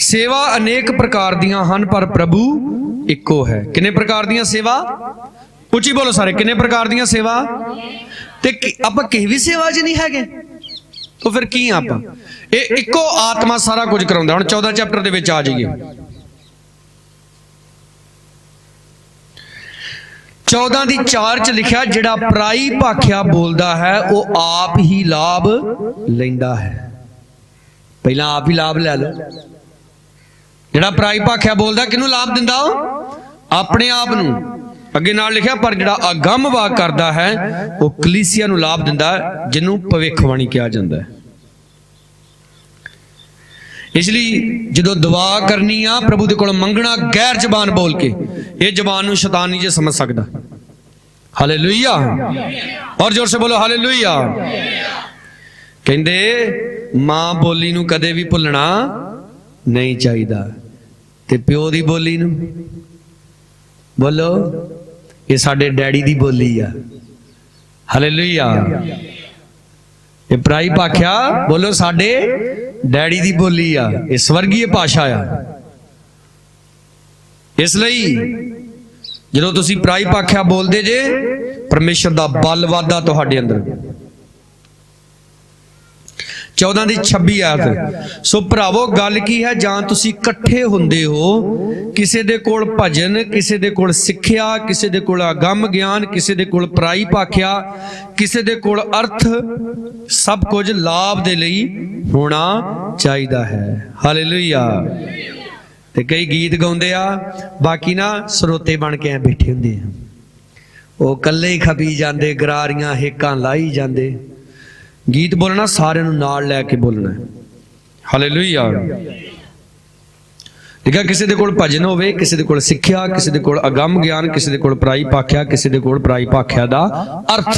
सेवा अनेक प्रकार दियां हन पर प्रभु इको है। किन्ने प्रकार दियां सेवा? उची बोलो सारे, किन्ने प्रकार दियां सेवा? ते आपां किसी भी सेवा च नहीं हैगे तो फिर की आपां? इको आत्मा सारा कुछ कराउंदा। हुण 14 चैप्टर दे विच आ जाइए। 14 दी 4 च लिखिया, जिहड़ा पराई भाखिया बोलदा है वो आप ही लाभ लैंदा है। पहला आप ही लाभ लै लो। जिहड़ा पराई भाखिया बोलदा किहनूं लाभ दिंदा? अपने आप नूं। अगे नाल लिखिया, पर जिहड़ा अगम वाक करदा है वो कलीसिया नूं लाभ दिंदा है, जिन्हों भविष्यवाणी कहा जाता है। इसलिए जो दुआ करनी आ प्रभु दे कोल मंगना गैर जबान बोल के, ये जबान नूं शैतान नहीं जे समझ सकता। हालेलुया। और जोर से बोलो हालेलुया। कहंदे मां बोली नूं कदे भी भुलना नहीं चाहिदा, ते प्यो दी बोली नूं। बोलो, ये साडे डैडी दी बोली आ। हालेलुया। ये पराई भाखिया बोलो साडे डैडी दी बोली आ, ये स्वर्गीय भाषा आ। इसलिए जो तुसी पराई भाखिया बोलते जे, परमेश्वर दा बल वादा तुहाडे अंदर। 14 दी 26 आयत, सो भरावो गल की है, जां तुसी इकट्ठे हुंदे हो, किसे दे कोल भजन, किसे दे कोल सिक्ख्या, किसे दे कोल अगम ज्ञान, किसे दे कोल पराई भाखिया, किसे दे कोल अर्थ, सब कुछ लाभ दे लई होना चाहिदा है। हालेलुया। ते कई गीत गाउंदे आ, बाकी ना सरोते बन के बैठे हुंदे आ, वो कल्ले ही खपी जांदे, गरारियां हेकां लाई जांदे। गीत बोलना सारे नाल लैके बोलना है। हालेलुया। लिखा, किसी दे कोल भजन होवे, किसी दे कोल सिक्ख्या, किसी दे कोल अगम ज्ञान, किसी दे कोल पराई भाखिया, किसी दे कोल पराई भाखिया दा अर्थ।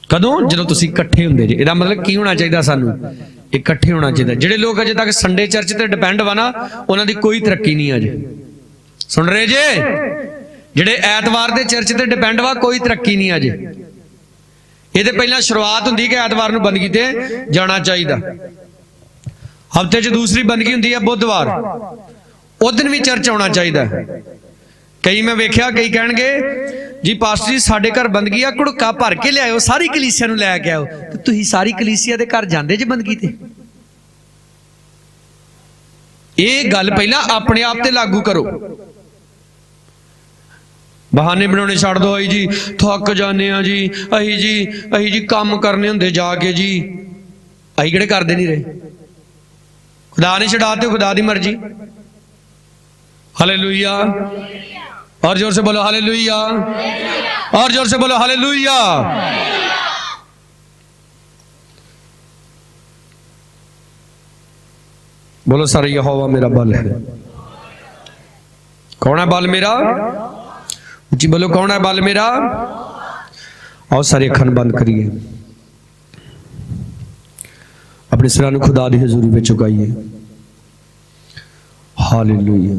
कदों? जदों तुसीं इकट्ठे हुंदे जे। इहदा मतलब की होना चाहिए? सानू इकट्ठे होना चाहिए। जिहड़े लोग अजे तक संडे चर्च ते डिपेंड वा ना, उन्हां दी कोई तरक्की नहीं अजे। सुन रहे जे? जिहड़े ऐतवार दे चर्च ते डिपेंड वा, कोई तरक्की नहीं अजे। ये पहला शुरुआत होंगी कि ऐतवार नूं बंदगी ते जाना चाहिए। हफ्ते च दूसरी बंदगी होंदी है बुधवार, उस दिन भी चर्च आना चाहिए। कई मैं वेख्या, कई कहणगे जी पास्टर जी साडे घर बंदगी आ, घुड़का भर के लियाओ, सारी कलीसिया नूं लैके आओ। ते तुसीं सारी कलीसिया दे घर जांदे जे बंदगी ते? ये गल पहला अपने आप ते लागू करो। बहाने बनाने छड़ दो। आई जी थक जाने जी, अही जी काम करने होंदे जाके जी, अही किहड़े करदे नहीं रहे। खुदा ने छड़ाते, खुदा दी मर्जी। हालेलुया। और जोर से बोलो हालेलुया। और जोर से बोलो हालेलुया। बोलो सारे, यहोवा मेरा बल है। कौन है बल मेरा? जी बोलो, कौन है बल मेरा? आओ सारे अखन बंद करिए, अपने सिरां नूं खुदा दी हज़ूरी विच झुकाइए। हालेलुया।